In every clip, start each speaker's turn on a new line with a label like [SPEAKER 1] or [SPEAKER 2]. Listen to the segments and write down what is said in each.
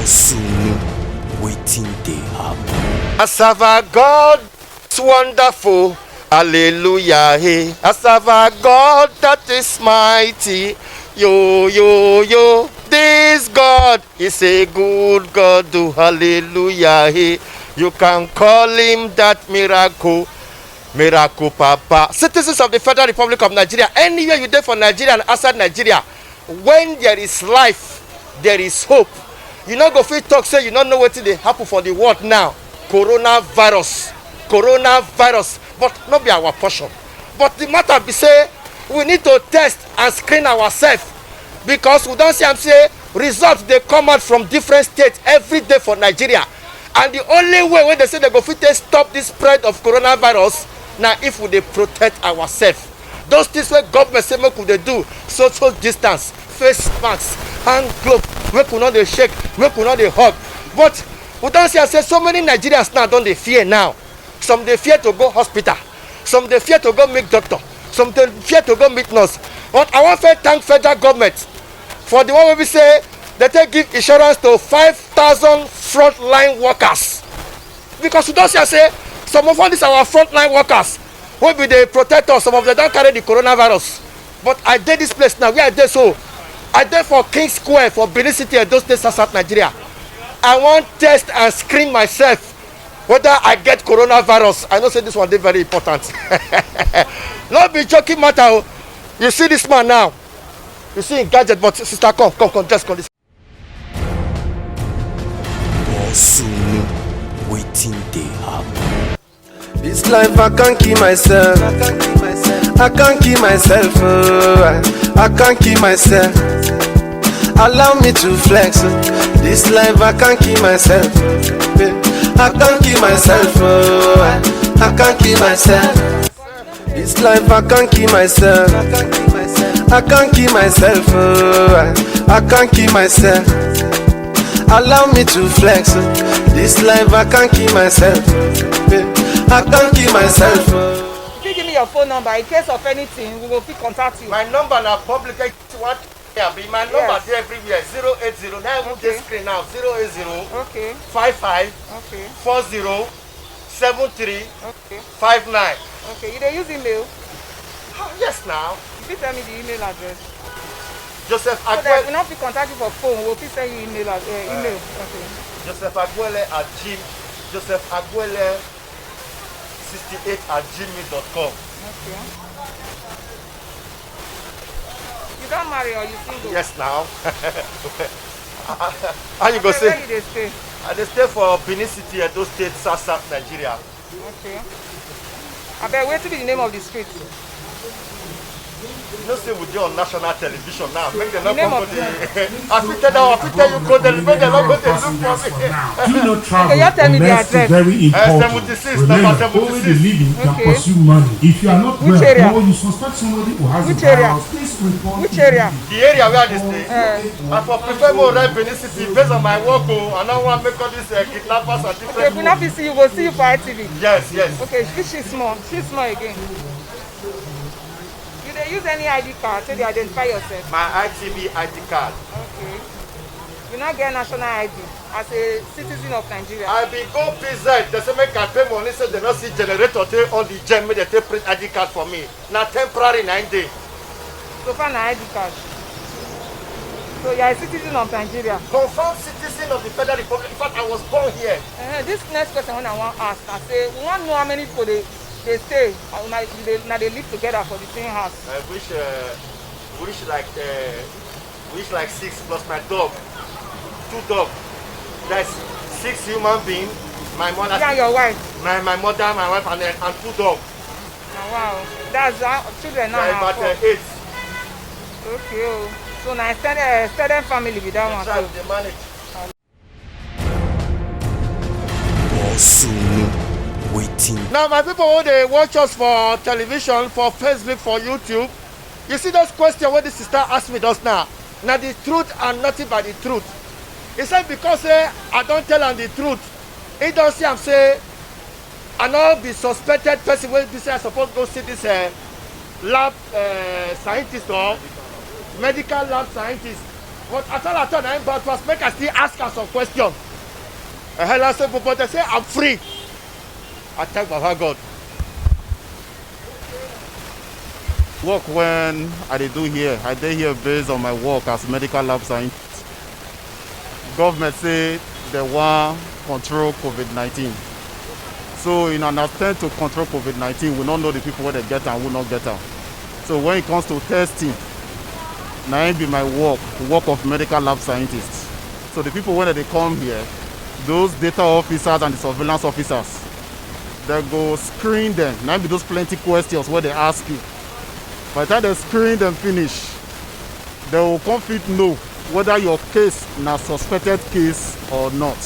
[SPEAKER 1] Vbosunu, waiting they happen.
[SPEAKER 2] I serve a God, it's wonderful. Hallelujah. Hey. I serve a God that is mighty. Yo, yo, yo. This God is a good God. Do hallelujah. Hey. You can call him that miracle Papa. Citizens of the Federal Republic of Nigeria, anywhere you there for Nigeria and outside Nigeria, when there is life, there is hope. You not go fit talk say you don't know what they happen for the world now. Coronavirus, but not be our portion. But the matter be say we need to test and screen ourselves because we don't see am say results they come out from different states every day for Nigeria. And the only way when they say they go fit stop this spread of coronavirus now if we dey protect ourselves. Those things wey government say make we dey do, social distance, face masks, hand glove, make we no dey shake, make we no dey hug. But we don see am say so many Nigerians now don dey fear now. Some dey fear to go hospital, some dey fear to go meet doctor, some dey fear to go meet nurse. But I wan first thank federal government for the one wey be say they take give insurance to 5,000 frontline workers, because we don see am say some of all these our frontline workers wey be dey protect us, some of them don carry the coronavirus. But I dey this place now where I dey, so I dey for King Square for Benin City, Edo State, South Nigeria. I wan test and screen myself whether I get coronavirus. I know say this one dey very important. No be joking matter. You see this man now, you see him gadget, but sister come just come this.
[SPEAKER 1] Vbosunu, waiting they happen.
[SPEAKER 3] This life I can't keep myself. I can't keep myself. I can't keep myself. Allow me to flex. This life I can't keep myself. I can't keep myself. I can't keep myself. This life I can't keep myself. I can't keep myself. I can't keep myself. Allow me to flex. This life I can't keep myself. I can't keep myself.
[SPEAKER 4] If you give me your phone number, in case of anything, we will contact you.
[SPEAKER 2] My number now public what be my number there everywhere 080 now move this screen now 080
[SPEAKER 4] Okay.
[SPEAKER 2] 55
[SPEAKER 4] Okay.
[SPEAKER 2] 40 73
[SPEAKER 4] Okay.
[SPEAKER 2] 59.
[SPEAKER 4] Okay. You dey use email?
[SPEAKER 2] Yes now.
[SPEAKER 4] You fit tell me the email address.
[SPEAKER 2] Joseph
[SPEAKER 4] So that we
[SPEAKER 2] Agwele,
[SPEAKER 4] not fit contact you for phone. We will fit send you email. Email. Okay.
[SPEAKER 2] Joseph Agwele at Joseph Agwele 68 at gmail.com.
[SPEAKER 4] Okay. You don't marry or you single?
[SPEAKER 2] Yes now. How you go
[SPEAKER 4] Okay,
[SPEAKER 2] say?
[SPEAKER 4] where you dey stay?
[SPEAKER 2] I dey stay for Benin City, Edo State, South Nigeria.
[SPEAKER 4] Okay. Abeg, wetin be the name of the street?
[SPEAKER 2] You know say we dey on national television now. Make them
[SPEAKER 4] The
[SPEAKER 2] not
[SPEAKER 4] name
[SPEAKER 2] come
[SPEAKER 4] of
[SPEAKER 2] to the. I fit tell you go there. Make them not go there look for me.
[SPEAKER 5] Do not travel
[SPEAKER 4] Okay, just tell me the
[SPEAKER 5] unless it's
[SPEAKER 4] address.
[SPEAKER 5] very important.
[SPEAKER 2] 76,
[SPEAKER 5] Remember,
[SPEAKER 2] number
[SPEAKER 5] only
[SPEAKER 2] 76.
[SPEAKER 5] the living can
[SPEAKER 4] Okay.
[SPEAKER 5] pursue money. If you are not
[SPEAKER 4] Which
[SPEAKER 5] well
[SPEAKER 4] area?
[SPEAKER 5] or you suspect somebody who has
[SPEAKER 4] Which
[SPEAKER 5] the
[SPEAKER 4] area?
[SPEAKER 5] virus, please report.
[SPEAKER 4] Which
[SPEAKER 5] to
[SPEAKER 4] area?
[SPEAKER 2] The area where I dey stay. I for prefer more right Benin City based on my work. I don't want to make all these kidnappers and
[SPEAKER 4] Okay,
[SPEAKER 2] different.
[SPEAKER 4] if we not fit see you, go see you for ITV.
[SPEAKER 2] Yes, yes.
[SPEAKER 4] Okay, she's small again. You dey use any ID card to identify yourself?
[SPEAKER 2] My ITV ID card.
[SPEAKER 4] Okay. You not get national ID as a citizen of Nigeria.
[SPEAKER 2] I be go PZ. They say make I pay money so they not see generator take on the gem. Make they take print ID card for me. Now temporary 9 days.
[SPEAKER 4] So far na ID card. So you are a citizen of Nigeria.
[SPEAKER 2] Confirmed citizen of the Federal Republic. In fact, I was born here.
[SPEAKER 4] This next question when I want ask, I say we want know how many people they stay, now they live together for the same house.
[SPEAKER 2] I wish like 6 plus my dog. 2 dogs. That's 6 human beings. My mother,
[SPEAKER 4] You and your wife.
[SPEAKER 2] my mother, my wife, and 2 dogs.
[SPEAKER 4] Oh, wow, that's children now.
[SPEAKER 2] Yeah,
[SPEAKER 4] na
[SPEAKER 2] about
[SPEAKER 4] 4.
[SPEAKER 2] 8.
[SPEAKER 4] Okay, oh. So now extended family with that one.
[SPEAKER 2] Try
[SPEAKER 4] So.
[SPEAKER 2] to manage.
[SPEAKER 1] Vbosunu, waiting.
[SPEAKER 2] Now, my people who they watch us for television, for Facebook, for YouTube, you see those questions where the sister asked me just now. Now the truth and nothing but the truth. He said because I don't tell him the truth. He don't see him say I not be suspected person when this I supposed to go see this lab scientist or medical lab scientist But at all, I but was make I still ask her some question. And I said, but they say I'm free. I thank Baba God.
[SPEAKER 6] Work when I dey do here, I dey here based on my work as medical lab scientist. Government say they want control COVID-19. So in an attempt to control COVID-19, we don't know the people where they get and who not get them. So when it comes to testing, now it be my work of medical lab scientists. So the people when they come here, those data officers and the surveillance officers, they go screen them. Now be those plenty questions where they ask you. By the time they screen them finish, they will come fit know whether your case na suspected case or not.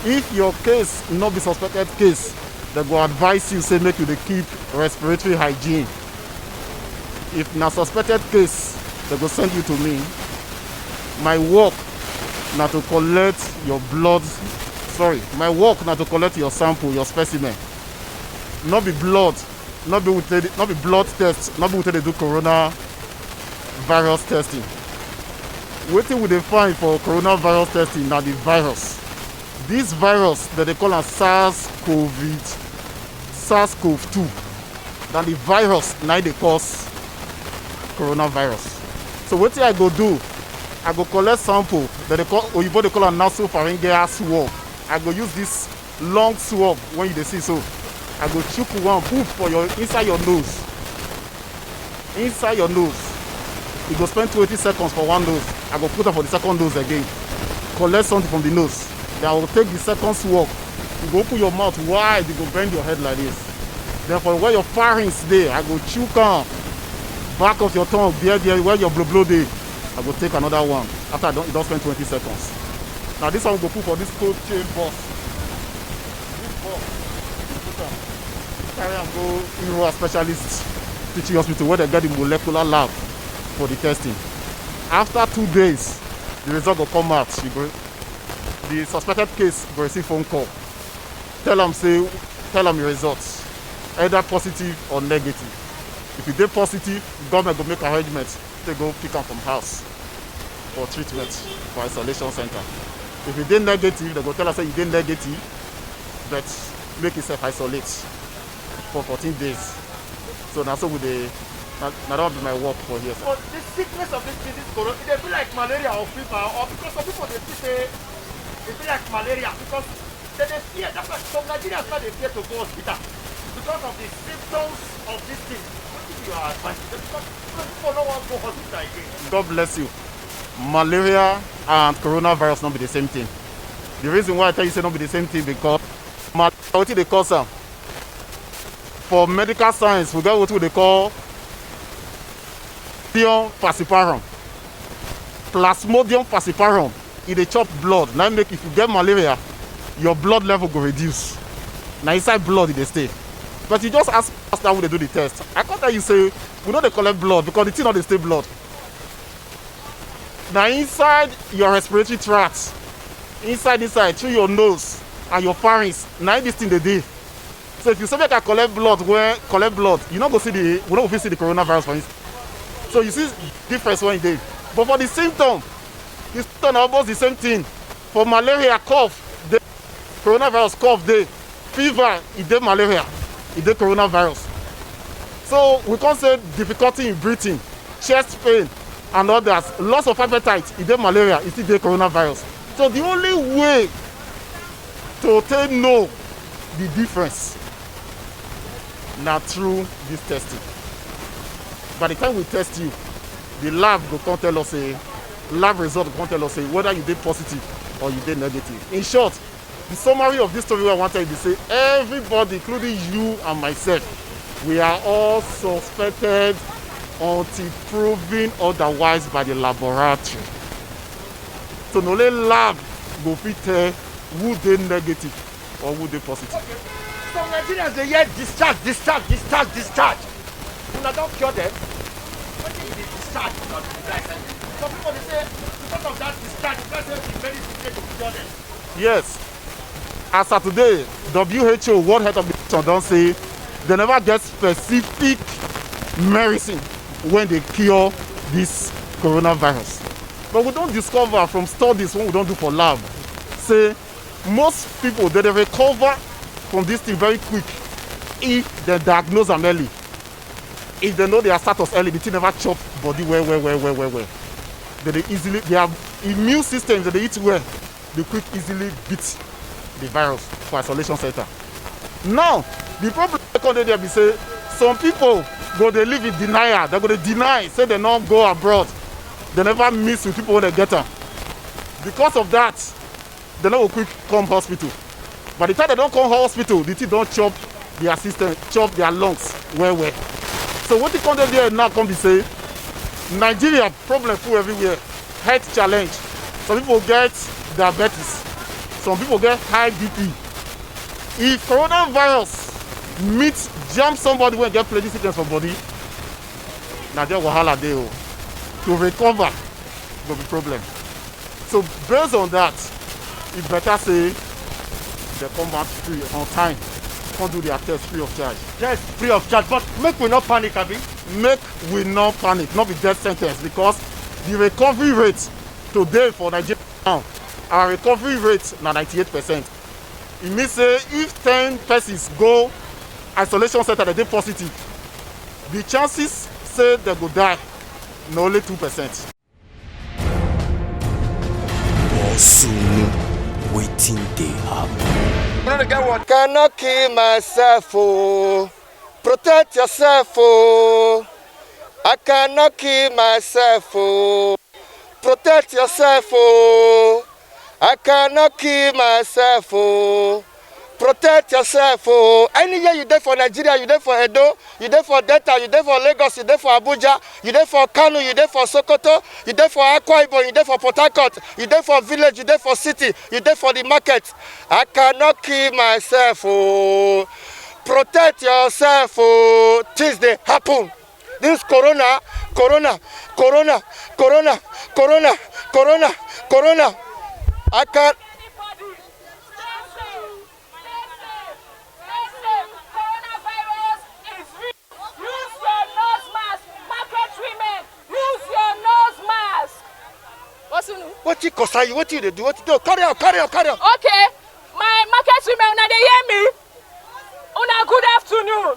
[SPEAKER 6] If your case not be suspected case, they go advise you say make you dey keep respiratory hygiene. If na suspected case, they go send you to me. My work na to collect your blood. My work na to collect your sample, your specimen. Not be blood. Not be blood test, not be what they do coronavirus testing. Wetin we dey find for coronavirus testing na the virus. This virus that they call SARS-CoV-2, na the virus na dey cause coronavirus. So wetin I go do, I go collect sample that they call oyibo dey call am nasopharyngeal swab. I go use this long swab when you dey see so. I go chook one poof for your inside your nose. Inside your nose. You go spend 20 seconds for one nose. I go put it for the second nose again. Collect something from the nose. Then I will take the second swab. You go open your mouth wide, you go bend your head like this. Then for where your pharynx there, I go chook on back of your tongue, there, where your blow there. I go take another one. After you don't spend 20 seconds. Now this one we go put for this cold chain box. This box. Carry and go a specialist teaching hospital where they get the molecular lab for the testing. After 2 days, the result will come out. The suspected case will receive phone call. Tell them your results, either positive or negative. If you dey positive, government will make arrangements to go pick them from house for treatment for isolation center. If you dey negative, they go tell us say you dey negative, but make yourself isolate for 14 days. So now so with the now that will be my work for here.
[SPEAKER 2] But the sickness of this corona, it be like malaria or fever, or because some people they say it be like malaria because they fear. That's why some Nigerians now they fear to go hospital because of the symptoms of this thing. What do you advise? Because people don't want to go hospital again.
[SPEAKER 6] God bless you. Malaria and coronavirus not be the same thing. The reason why I tell you say not be the same thing because malaria, what they call some. For medical science, we got what they call falciparum. Plasmodium falciparum. It dey chop blood. Now make if you get malaria, your blood level go reduce. Now inside blood it dey stay. But you just ask us how they do the test. I can't tell you say we know they collect blood because the thing not dey stay blood. Now inside your respiratory tract, inside through your nose and your pharynx, now this thing they dey. So if you say make I collect blood, you not go see we not go see the coronavirus for instance. So you see difference when you dey. But for the symptom, it's almost the same thing. For malaria, cough, the coronavirus cough dey. Fever, it dey malaria, it dey coronavirus. So we can't say difficulty in breathing, chest pain, and others. Loss of appetite, it dey malaria, it still dey coronavirus. So the only way to know the difference now through this testing. By the time we test you, the lab will come tell us lab result will come tell us whether you did positive or you did negative. In short, the summary of this story I want to say everybody, including you and myself, we are all suspected until proven otherwise by the laboratory. So no lab go fit tell who did negative or who did positive.
[SPEAKER 2] Okay. Some Nigerians they hear discharge. Una don't cure them. What is the discharge? Some people they say because of that discharge, the person is very difficult to cure them.
[SPEAKER 6] Yes. As of today, WHO, World Health Organization, don't say they never get specific medicine when they cure this coronavirus. But we don't discover from studies when we don't do for lab. Say most people they recover from this thing very quick if they diagnose them early. If they know their status early, the thing never chop body well. They easily their immune systems that they eat well, they quick easily beat the virus for isolation center. Now the problem there be say some people go they live in denial. They go they deny, say they not go abroad. They never miss with people when they get them. Because of that, they don't quick come hospital. By the time they don't come hospital, the thing don't chop their system, chop their lungs well. So what the content there now come be say, Nigeria problem full everywhere, health challenge. Some people get diabetes, some people get high BP. If coronavirus jam somebody when get plenty sickness for body, now there wahala dey o. To recover will be problem. So based on that, it better say they come back free on time, come do their test free of charge.
[SPEAKER 2] Yes, free of charge, but make we not panic, abi.
[SPEAKER 6] Make we not panic, not be death sentence, because the recovery rate today for Nigeria now, our recovery rate na 98%. It means say if 10 persons go isolation center they dey positive, the chances say they go die na only 2%.
[SPEAKER 1] Vbosunu, wetin dey happen?
[SPEAKER 2] Cannot kill myself, oh. Protect yourself, oh. I cannot kill myself, oh. Protect yourself, oh. I cannot kill myself, oh. Protect yourself, oh. Anywhere you there for Nigeria, you there for Edo, you there for Delta, you there for Lagos, you there for Abuja, you there for Kano, you there for Sokoto, you there for Akwa Ibom, you there for Port Harcourt, you there for village, you there for city, you there for the market. I cannot kill myself, oh. Protect yourself, oh. Things they happen. This corona. I can't. What you concern you? What you do? What you do? Carry on.
[SPEAKER 4] Okay, my market women, una dey hear me? Una good afternoon.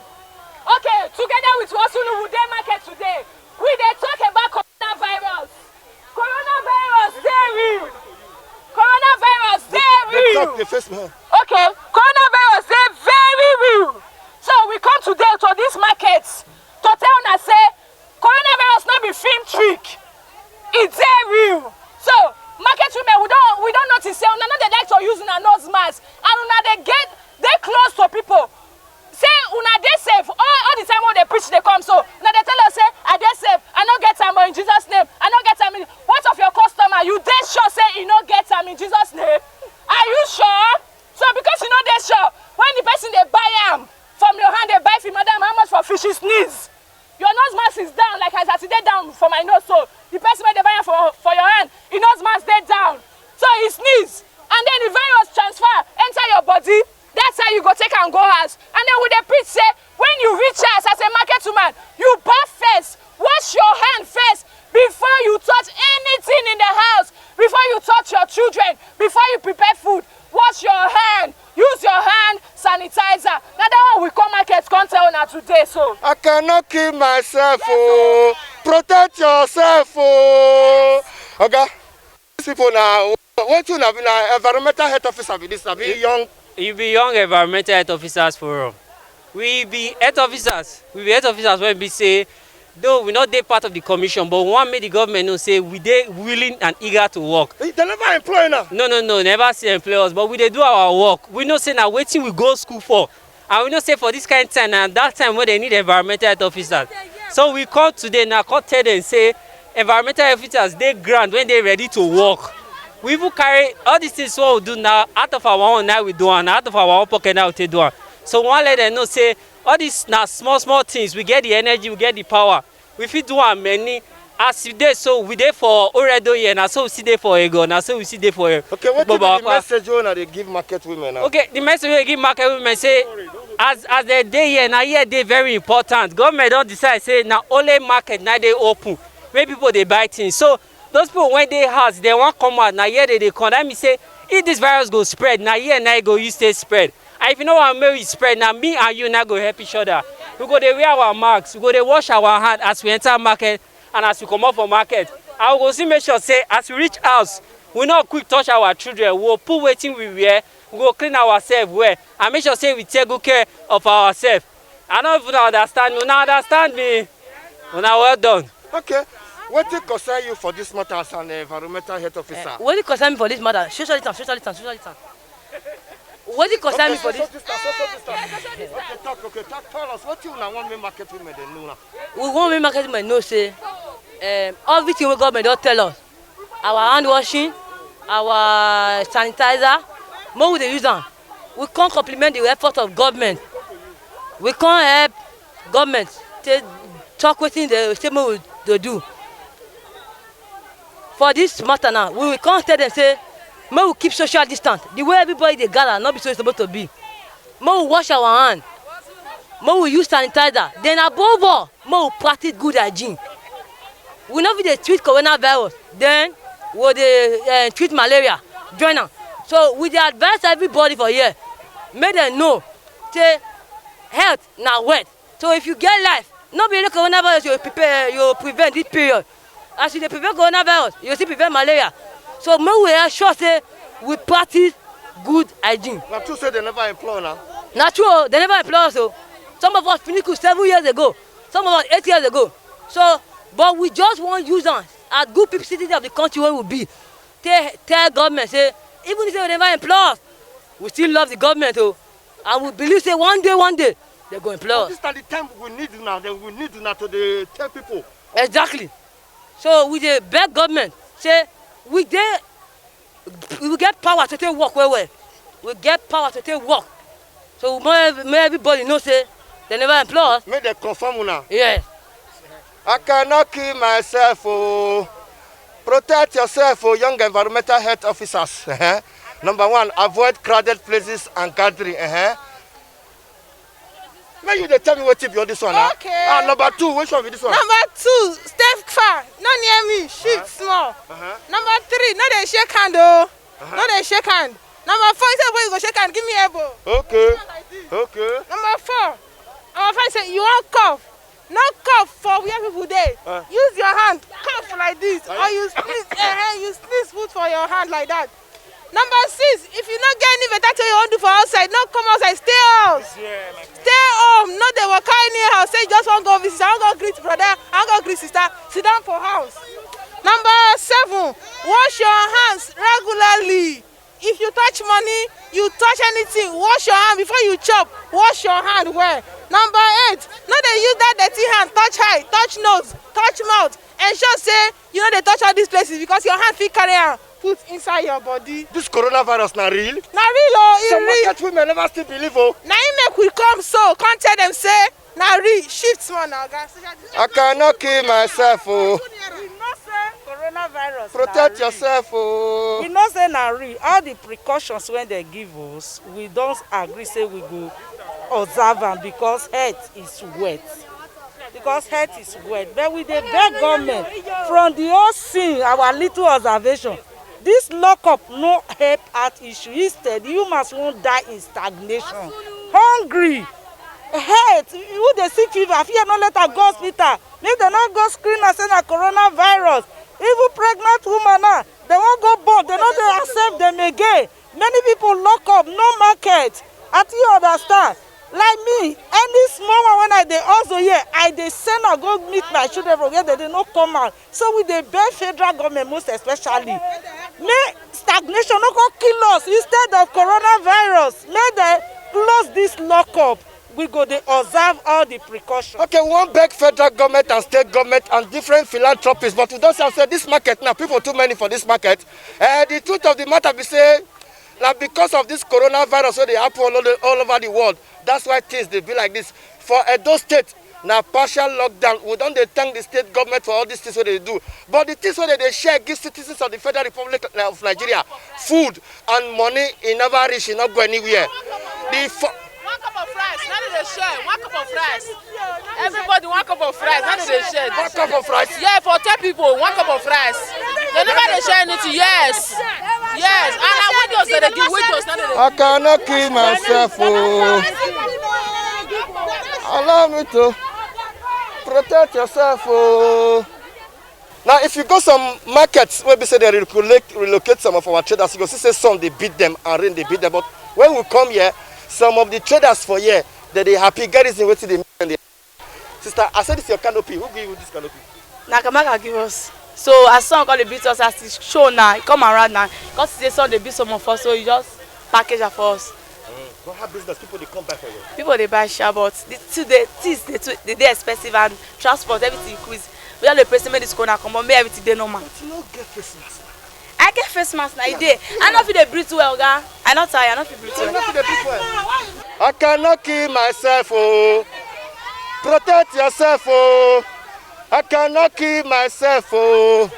[SPEAKER 4] Okay, together with Vbosunu, we dey market today. We dey talk about coronavirus. Coronavirus dey real. Coronavirus dey real. Okay, coronavirus dey very real. So we come today to this market to tell una say coronavirus no be film trick. It dey real. So market women, we don't notice say una no dey like to use una nose mask and una dey close to people. Say una dey safe all the time when they preach they come, so una dey tell us say I dey safe, I no get am in Jesus name, I no get am in. What of your customer? You dey sure say you no get am in Jesus name? Are you sure? So because you no dey sure, when the person dey buy am from your hand, they buy for madam how much for fishy sneeze? Your nose mask is down like as I dey down for my nose, so the person wey dey buy am for your hand, the nose mask dey down, so he sneeze and then the virus transfer enter your body. That's how you go take and go house. And then with the preach say, when you reach house as a market woman, you bath first, wash your hand first before you touch anything in the house, before you touch your children, before you prepare food. Wash your hand, use your hand sanitizer. Now that one we come market come tell una today, so.
[SPEAKER 2] I cannot kill myself, oh. Protect yourself, oh. Okay. These people now, what you have been an environmental health officer with this, be young.
[SPEAKER 7] You be young environmental health officers for we be health officers. We be health officers when we say, though we not dey part of the commission, but we want make the government know say we dey willing and eager to work.
[SPEAKER 2] They never employ now.
[SPEAKER 7] No, never say employ us, but we dey do our work. We know say na wetin we go school for, and we know say for this kind of time and that time when they need environmental health officers. So we come today now, come tell them say environmental health officers dey ground when they ready to work. We even carry all these things what we do now out of our own now we do and out of our own pocket now we take do one. So we want let them know say all these now small things, we get the energy, we get the power. We fit do one many as we dey, so we dey for Oredo here, now so we see dey for Ego, now so we see dey for
[SPEAKER 2] Okay, what is the message you want to give market women now?
[SPEAKER 7] Okay, the message we give market women say as they dey here, now here dey very important. Government don't decide say now only market now they open, where people they buy things. So those people when they house, they won't come out. Now here they come. That means say, if this virus go spread, now here and now go you stay spread. And if you know what maybe spread, now me and you now go help each other. We go they wear our masks, we go they wash our hand as we enter market and as we come out from market. I will go see make sure say as we reach house, we not quick touch our children. We will put waiting we wear, we go clean ourselves well, and make sure say we take good care of ourselves. I don't even understand. You now understand me. You now well done.
[SPEAKER 2] Okay. What do concern you for this matter as an environmental health officer?
[SPEAKER 8] What do you concern me for this matter? Social distance. What do you concern me for this?
[SPEAKER 2] Okay, talk. Tell us what you want me market women they know now.
[SPEAKER 8] We want me market women know say everything we government don't tell us. Our hand washing, our sanitizer, more we dey use them. We can't compliment the effort of government. We can't help government to talk within the same way they do. For this matter now, we can't tell them say, may we keep social distance. The way everybody they gather, not be so it's supposed to be. May we wash our hands. May we use sanitizer. Then above all, may we practice good hygiene. We not be the treat coronavirus. Then we dey treat malaria. Join them. So we dey advise everybody for here. Make them know, say health now wet. So if you get life, not be like coronavirus, you prevent this period. As you prevent coronavirus, you still prevent malaria. So may we sure say we practice good hygiene.
[SPEAKER 2] Now two say they never employ now.
[SPEAKER 8] Not true, they never employ us. So some of us finished 7 years ago, some of us 8 years ago. So, but we just want use them as good people, citizens of the country where we be. Tell government say, even if they never employ us, we still love the government. And we believe say one day they go employ us.
[SPEAKER 2] This is the time we need now. Then we need now to tell people.
[SPEAKER 8] Exactly. So we dey beg government say we get power to take work well. We get power to take work. So may everybody know say they never employ us.
[SPEAKER 2] May they confirm now.
[SPEAKER 8] Yes.
[SPEAKER 2] I cannot kill myself. Oh. Protect yourself, oh, young environmental health officers. Number 1, avoid crowded places and gathering. May you tell me what tip you this one?
[SPEAKER 9] Okay.
[SPEAKER 2] Number 2, which one is this one?
[SPEAKER 9] Number 2, stay far, not near me, shift small. Number 3, no they shake hand though. No they shake hand. Number 4, you say boy you go shake hand, give me elbow.
[SPEAKER 2] Okay. Okay.
[SPEAKER 9] Number 4, number 5 say you want cough. No cough for where people dey. Use your hand, cough like this, or you sneeze food for your hand like that. Number 6, if you not get any better thing you want to do for outside, no come outside, stay home. Stay home, no they will carry anyhow, say just want go visit, I want go greet brother, I want go greet sister, sit down for house. Number 7, wash your hands regularly. If you touch money, you touch anything, wash your hand before you chop, wash your hand well. Number 8, no they use that dirty hand, touch eye, touch nose, touch mouth, ensure say you know they touch all these places because your hand fit carry am put inside your body.
[SPEAKER 2] This coronavirus na real?
[SPEAKER 9] Na real oh, e real.
[SPEAKER 2] Some market women never still believe oh.
[SPEAKER 9] Na im make we come so, come tell them say na real, shift small now guys.
[SPEAKER 2] I cannot kill myself oh.
[SPEAKER 10] We know say coronavirus.
[SPEAKER 2] Protect yourself oh.
[SPEAKER 10] We know say na real. All the precautions when they give us, we don't agree say we go observe them because health is wet. Because health is wet. But we dey beg government from the whole scene, our little observation. This lockup no help at issue. Instead, humans won't die in stagnation. Hungry, health, who dey sick fever, fear no let her go hospital. Make them not go screen and say na coronavirus. Even pregnant woman now, they won't go born. They no dey accept them again. Many people lock up, no market. I think you understand. Like me, any small one when I dey also here, I dey send her go meet my children from where they dey no come out. So we dey beg federal government most especially. May stagnation no go kill us instead of coronavirus. May they close this lockup. We go dey observe all the precautions.
[SPEAKER 2] Okay, we want beg federal government and state government and different philanthropists, but we don't say this market now, people too many for this market. The truth of the matter be say, now because of this coronavirus, so they happen all over the world. That's why things they be like this. For Edo State, now partial lockdown. We don't thank the state government for all these things what they do. But the things what they share give citizens of the Federal Republic of Nigeria food and money, it never reach, it not go anywhere.
[SPEAKER 9] One cup of rice, not they share. 1 cup of rice. Everybody 1 cup of rice, not they share.
[SPEAKER 2] 1 cup of rice?
[SPEAKER 9] Yeah, for 10 people, 1 cup of rice. They never share anything. Yes. Yes. And windows they give windows.
[SPEAKER 2] I cannot kill myself. Oh. Allow me to protect yourself. Oh. Now, if you go some markets where we say they relocate some of our traders, you go see say some they beat them and rain they beat them. But when we come here, some of the traders for here, they happy get this in waiting they make. Sister, I said this your canopy. Who gave you this canopy?
[SPEAKER 10] Nakamaka give us. So as some call the beat us as it's show now, come around now. Because today some they beat some of us, so you just package it for us.
[SPEAKER 2] But how business people they come back for you?
[SPEAKER 10] People they buy share, but today they expensive and transport everything increase. We have the person make this corner come on, make everything they normal.
[SPEAKER 2] But you don't get face mask.
[SPEAKER 10] I get face mask now. Day. I know if they breathe well, guy. I not tired. I know if breathe well.
[SPEAKER 2] I cannot kill myself. Oh, protect yourself. Oh, I cannot kill myself. Oh.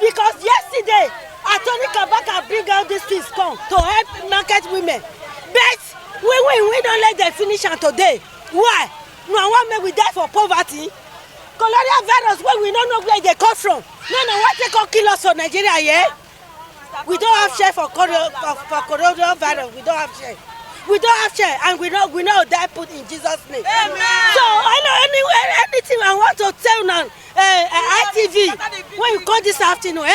[SPEAKER 11] Because yesterday, Attorney Kabaka bring out these things come to help market women. But we don't let them finish on today. Why? No one may we die for poverty. Cholera virus when we don't know where they come from. No, what they come kill us for Nigeria, yeah? We don't have share for coronavirus. We don't have share. We don't have share, and we know that put in Jesus' name. Amen. So I know anything I want to tell now, ITV, when you come this afternoon,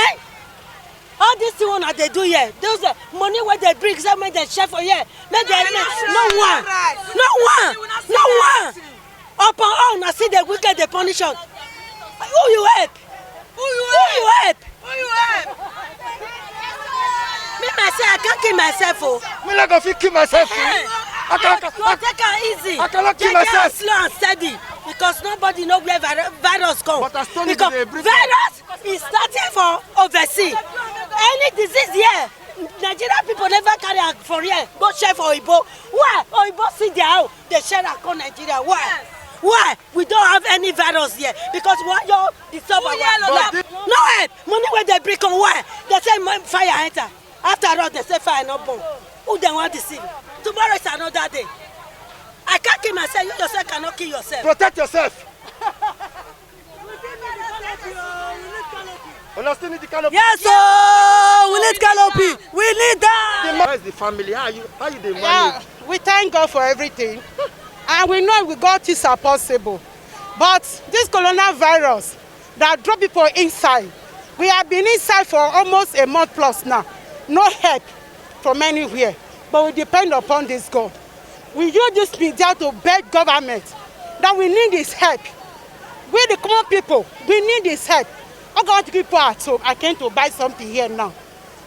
[SPEAKER 11] all these things that they do here, those money where they bring, some they share for here, no one. Upon all, I see the wicked, the punish us. Who you help? Who you help? Me myself, I can't kill myself. Oh.
[SPEAKER 2] Me not gonna kill myself.
[SPEAKER 11] I take it easy.
[SPEAKER 2] I cannot kill myself.
[SPEAKER 11] Slow and steady, because nobody knows where virus comes.
[SPEAKER 2] But
[SPEAKER 11] because virus is starting from overseas. Any disease here, Nigerian people never carry out for here. Go share for Oyibo. Why? Oyibo sit there, they share across Nigeria. Why? Yes. Why? We don't have any virus here because what you disturb our no help. Money where they bring on why? They say fire enter. After all, they say fire not burn. Who they want to see? Tomorrow is another day. I can't kill myself. You yourself cannot kill yourself.
[SPEAKER 2] Protect yourself. Understand the canopy?
[SPEAKER 11] Yes, sir. We need canopy. We need that.
[SPEAKER 2] Where is the family? How you they manage?
[SPEAKER 9] Yeah, we thank God for everything. And we know with God things are possible. But this coronavirus that drop people inside, we have been inside for almost a month plus now. No help from anywhere. But we depend upon this God. We use this media to beg government that we need this help. We the common people, we need this help. I'm going to people at home. I came to buy something here now.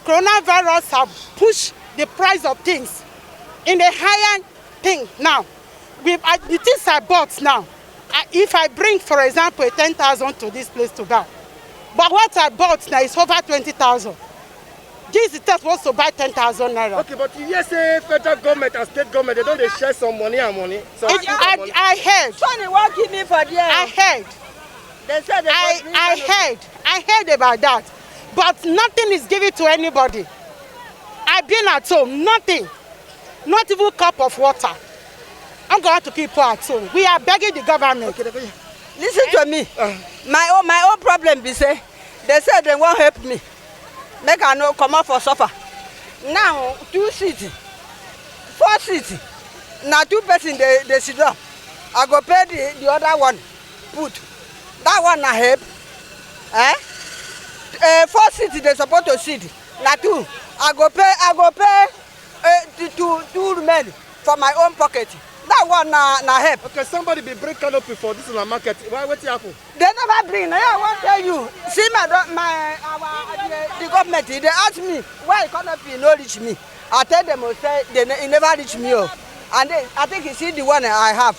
[SPEAKER 9] Coronavirus have pushed the price of things in a higher thing now. The things I bought now, if I bring, for example, 10,000 to this place to buy, but what I bought now is over 20,000. This is supposed to buy 10,000 naira.
[SPEAKER 2] Okay, but you say federal government and state government, they don't share some money and money. So
[SPEAKER 9] I heard.
[SPEAKER 11] Sonny, what give me for there?
[SPEAKER 9] I heard.
[SPEAKER 11] They said
[SPEAKER 9] I heard about that. But nothing is given to anybody. I've been at home, nothing. Not even a cup of water. I'm going to people at home. We are begging the government.
[SPEAKER 11] Okay. Listen to me. My own problem be say, they said they won't help me. Make I no come out for suffer. Now 2 cities, 4 cities. Now 2 persons they sit down. I go pay the other one. Put that one na help. 4 cities they supposed to sit. Now 2. I go pay two remain for my own pocket. That one na help.
[SPEAKER 2] Okay, somebody be bring canopy for this in the market. Why what happen?
[SPEAKER 11] They never bring. I want to tell you. See the government. They ask me why canopy no reach me. I tell them say it never reach me. And then I think you see the one I have.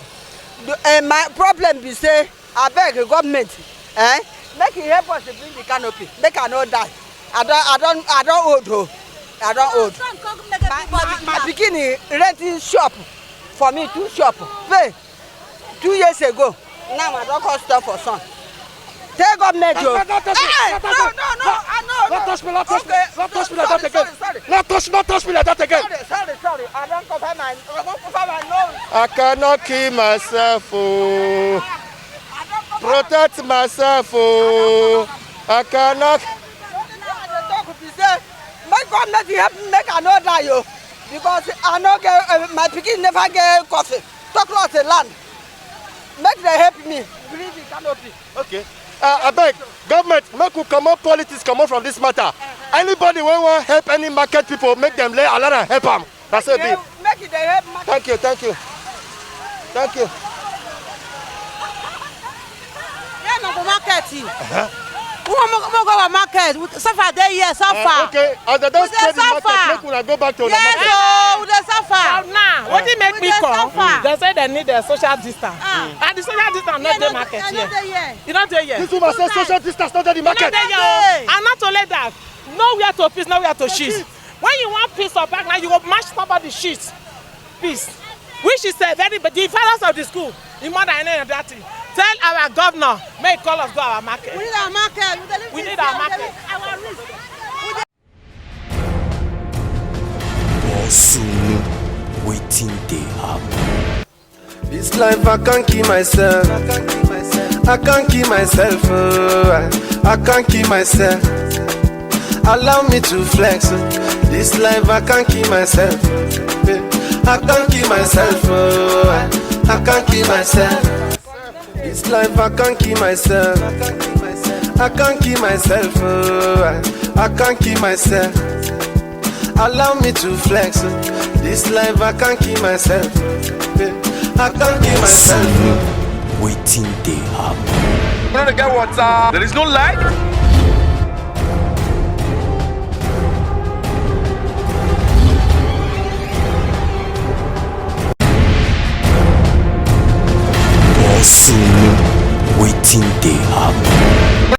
[SPEAKER 11] My problem be say I beg the government. Make it help us to bring the canopy. Make I not die. I don't old. I don't old. My beginning renting shop. For me, 2 shops. Pay 2 years ago. Now I don't cost stuff for son. Take government.
[SPEAKER 2] No, not touch me like that again. Not touch me like that again.
[SPEAKER 11] Sorry. I don't cover my nose.
[SPEAKER 2] I cannot kill myself. Oh. Protect myself. Oh. I cannot.
[SPEAKER 12] My God, let you help me make another you. Because I know my pikin never get coffee. Talk about the land. Make them help me. Believe it cannot be.
[SPEAKER 2] Okay. I beg, government, make we come up politics, come up from this matter. Anybody who want help any market people, make them lay a lot and help them. That's it.
[SPEAKER 12] Make it they help market.
[SPEAKER 2] Thank you, thank you. Thank you.
[SPEAKER 10] Yeah, no go market. Who go market? Suffer there, yes, suffer.
[SPEAKER 2] Okay, as they don't stay the market, make una go back to the market.
[SPEAKER 10] Yes, so we dey suffer.
[SPEAKER 9] Now, what did make me come? They say they need a social distance. And the social distance not the market here. You not there yet.
[SPEAKER 2] This woman says social distance not the market.
[SPEAKER 9] And not only that, nowhere to peace, nowhere to shit. When you want peace or back now, you go match somebody shit. Peace. Which is the fathers of the school, in more than any of that thing. Tell our governor, make call us go our market.
[SPEAKER 10] We need our market.
[SPEAKER 9] We need our market.
[SPEAKER 10] Our risk.
[SPEAKER 1] Vbosunu, waiting they happen.
[SPEAKER 3] This life I can't keep myself. I can't keep myself. Oh, I can't keep myself. Allow me to flex. This life I can't keep myself. I can't keep myself. Oh, I can't keep myself. This life I can't keep myself. I can't keep myself. Oh, I can't keep myself. Allow me to flex. This life I can't keep myself. I can't keep myself.
[SPEAKER 1] Waiting they happen.
[SPEAKER 13] You know the guy water. There is no light.
[SPEAKER 1] Vbosunu, waiting they happen.